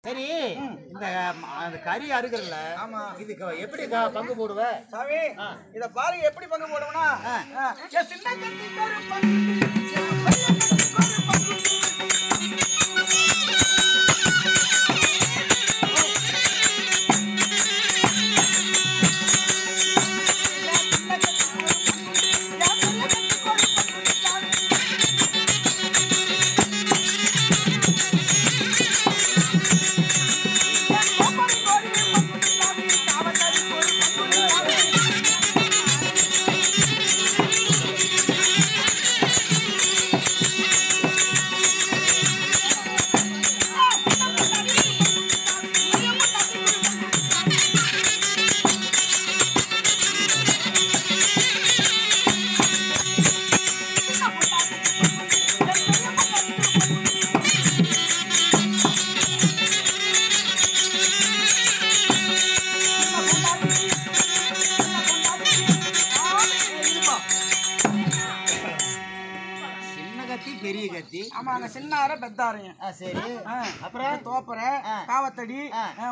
சரி இந்த அந்த கறி அறுக்கறல ஆமா இதுக்கு எப்படி பங்கு போடுவ சாமி இத பாருங்க எப்படி பங்கு போடுவனா சின்ன கட்டி பங்கு பெரிய கத்தி ஆமாங்க சின்னார பெத்தாரங்க சரி அப்புறம் தோப்பரை காவத்தடி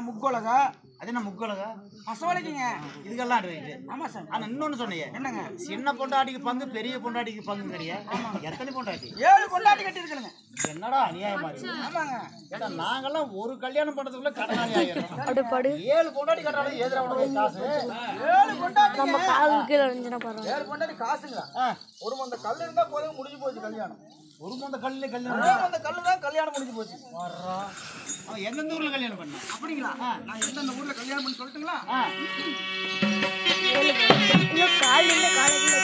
முக்கொலகா அது என்ன முக்கொலகா அசோலைக்குங்க இதுக்கெல்லாம் இருக்கு ஆமா சார் ஆனா இன்னொன்னு சொன்னீங்க என்னங்க சின்ன பொண்டாட்டிக்கு பங்கு பெரிய பொண்டாட்டிக்கு பங்கு கிடையாது எத்தனை பொண்டாட்டி 7 பொண்டாட்டி கட்டி இருக்குங்க என்னடா அநியாயமா இருக்கு ஆமாங்க ஏடா நாங்கெல்லாம் ஒரு கல்யாணம் பண்றதுக்குள்ள கடனாளி ஆயிரோம் 7 பொண்டாட்டி கட்டாலும் ஏதுடா உனக்கு காசு 7 பொண்டாட்டி நம்ம கால் கீழ அடிஞ்சனா பாருங்க 7 பொண்டாட்டி காசுங்களா ஒரு மந்த கல் இருந்தா போதும் முடிஞ்சு போச்சு கல்யாணம் ஒரு மந்த கல்லுல கல்யாணம் அந்த கல்லு தான் கல்யாணம் முடிஞ்சு போச்சு வர்றா அவன் எந்தெந்த ஊர்ல கல்யாணம் பண்ணா அப்படிங்களா நான் எந்தெந்த ஊர்ல கல்யாணம் பண்ணி சொல்லட்டுங்களா ஐயோ கால் இல்ல காலையில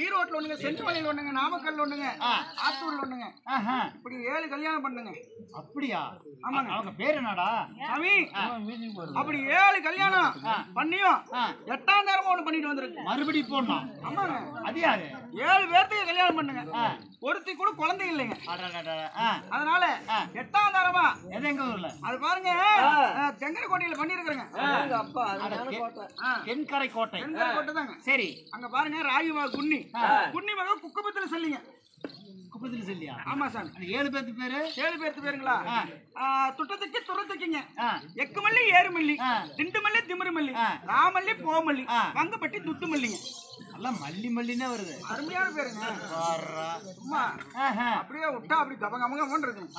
ஈரோட்ல ஒண்ணுங்க சென்னிமலையில ஒண்ணுங்க நாமக்கல்ல ஒண்ணுங்க ஆத்தூர்ல ஒண்ணுங்க இப்படி 7 கல்யாணம் பண்ணுங்க அப்படியா ஆமாங்க அவங்க பேர் என்னடா சாமி அப்படி 7 கல்யாணம் பண்ணியும் 8ஆம் நேரமா ஒண்ணு பண்ணிட்டு வந்திருக்கு மறுபடியும் போடணும் ஆமாங்க அது யாரு 7 பேர்த்துக்கு கல்யாணம் பண்ணுங்க ஒருத்தி கூட குழந்தை இல்லைங்க அதனால 8ஆம் நேரமா எங்க ஊர்ல அது பாருங்க தெங்கரக்கோட்டையில பண்ணிருக்காங்க அப்பா தென்கரை கோட்டை கோட்டை தாங்க சரி அங்க பாருங்க ராகிமா குன்னி குன்னி மக குக்குபத்துல சொல்லிங்க குப்பத்துல சொல்லியா ஆமா சார் 7 பேருக்கு பேரு 7 பேருக்கு பேருங்களா துட்டத்துக்கு துரத்துக்குங்க எக்கு மல்லி ஏறு மல்லி திண்டு மல்லி திமிரு மல்லி ராமல்லி போமல்லி வங்கப்பட்டி துட்டு மல்லிங்க எல்லாம் மல்லி மல்லினே வருது அருமையான பேருங்க சும்மா அப்படியே விட்டா அப்படி கபகமகமன்னு இருக்கும்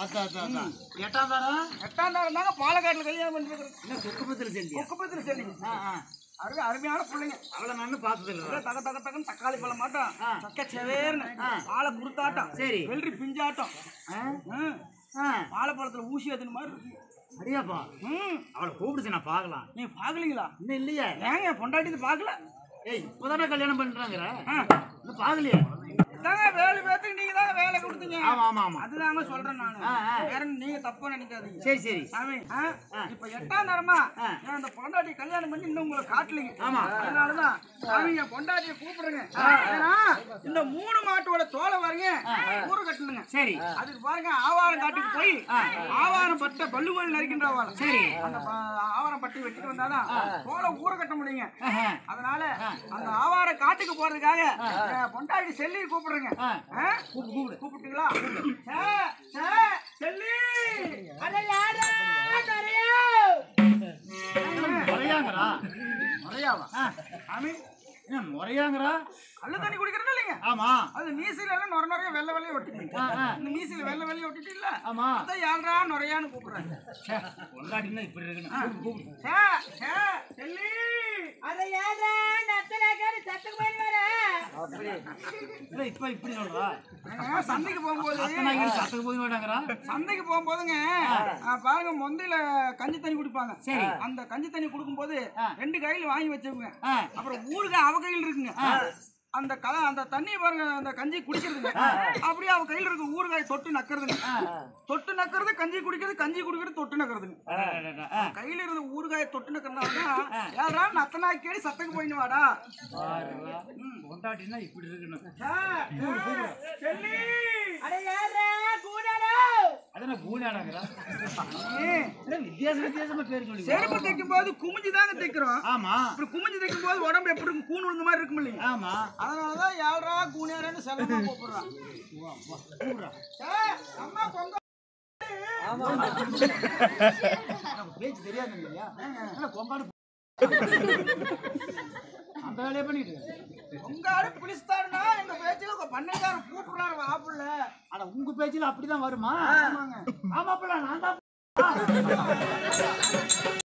8ஆம் தாரம் தாங்க பாலக்காட்டுல கல்யாணம் பண்ணிருக்கிறேன் குப்பத்துல செல்லி குக்குபத்துல சொல்லிங்க அருமையான பிள்ளைங்க அவளை நான் பார்த்ததில்லை தக தக தகன்னு தக்காளி பழம் மாட்டோம் சக்க செவேர்னு வாழை குருத்தாட்டம் சரி வெள்ளரி பிஞ்சாட்டம் வாழைப்பழத்துல ஊசி அதுன்னு மாதிரி இருக்கு சரியாப்பா அவளை கூப்பிடுச்சு நான் பார்க்கலாம் நீங்க பாக்கலீங்களா இன்னும் இல்லையா ஏங்க பொண்டாட்டி பாக்கல ஏய் இப்பதானே கல்யாணம் பண்றாங்கற இன்னும் பாக்கலையே தாங்க வேலை பேத்துக்கு நீங்க தான் வேலை கொடுத்து கொடுத்தீங்க. ஆமா ஆமா ஆமா. அதுதாங்க சொல்றேன் நானு. வேற நீங்க தப்பா நினைக்காதீங்க. சரி சரி. சாமி இப்ப 8ஆம் தரமா அந்த பொண்டாட்டி கல்யாணம் பண்ணி இன்னும் உங்களை காட்டலீங்க. ஆமா. அதனாலதான் சாமி என் பொண்டாட்டியை கூப்பிடுறேங்க. ஏன்னா இந்த 3 மாட்டோட தோலை பாருங்க ஊற கட்டணுங்க. சரி. அதுக்கு பாருங்க ஆவாரம் காட்டுக்கு போய் ஆவாரம் பட்ட பல்லுவல் நறுக்கின்ற ஆவாரம். சரி. அந்த ஆவாரம் பட்டி வெட்டிட்டு வந்தாதான் தோலை ஊற கட்ட முடியுங்க. அதனால அந்த ஆவார காட்டுக்கு போறதுக்காக பொண்டாட்டி செல்லி கூப்பிடுறேங்க. கூப்பிட்டுங்களா? செல்லி முறையாங்கறா? முறையாவா? சாமி என்ன முறையாங்கறா? கல்லு தண்ணி குடிக்கிறது இல்லைங்க. ஆமா. அது மீசில எல்லாம் நொர நொறைய வெள்ளை வெள்ளைய ஒட்டிட்டீங்க. இந்த மீசில வெள்ளை வெள்ளைய ஒட்டிட்டு இல்ல. ஆமா. அதான் யாரா நொறையான்னு கூப்பிடுறாங்க. பொண்டாட்டினா இப்படி இருக்குன்னு. செல்லி அத ஏதா நத்தலகார சத்துக்கு போய் வர அப்படி இல்ல இப்ப இப்படி சொல்றா. சந்தைக்கு போகும்போது சத்துக்கு போய் மாட்டாங்கறா. சந்தைக்கு போகும்போதுங்க பாருங்க மொந்தையில கஞ்சி தண்ணி குடிப்பாங்க. சரி. அந்த கஞ்சி தண்ணி குடுக்கும்போது 2 கையில வாங்கி வச்சுங்க. அப்புறம் ஊருக்கு அவ கையில் இருக்குங்க. அந்த அந்த தண்ணி பாருங்க அந்த கஞ்சி குடிக்கிறதுங்க. அப்படியே அவ கையில இருக்க ஊறுகாய் தொட்டு நக்கிறதுங்க. தொட்டு நக்கிறது கஞ்சி குடிக்கிறது, கஞ்சி குடிக்கிறது தொட்டு நக்கிறதுங்க. கையில இருந்த ஊறுகாய் தொட்டு நக்கிறதுனால யாரா நத்தனா கேடி சத்தக்கு போயின்னு வாடா. பொண்டாட்டினா இப்படி இருக்குன்னு. செல்லி அட யாரா கூடாடா அதன கூடாடங்கறா. வித்தியாசமா பேர் சொல்லி. செருப்பு தைக்கும் போது குமிஞ்சி தாங்க தைக்கிறோம். ஆமா. இப்படி குமிஞ்சி தைக்கும் போது உடம்பு எப்படி இருக்கும்? கூன் விழுந்த மாதிரி இருக்கும் இல்லையா? ஆமா. அதனாலதான் யாரா கூனியாரன்னு செல்லமா கூப்பிடுறான். அம்மா பொங்க பேச்சு தெரியாது இல்லையா? கொங்காடு அந்த வேலையை பண்ணிட்டு பொங்காடு பிடிச்சிட்டாருன்னா எங்க பேச்சுல பண்ணைக்காரன் கூப்பிடுறாரு ஆப்பிள்ல. ஆனா உங்க பேச்சுல அப்படிதான் வருமா? ஆமாங்க. ஆமாப்பா நான் தான்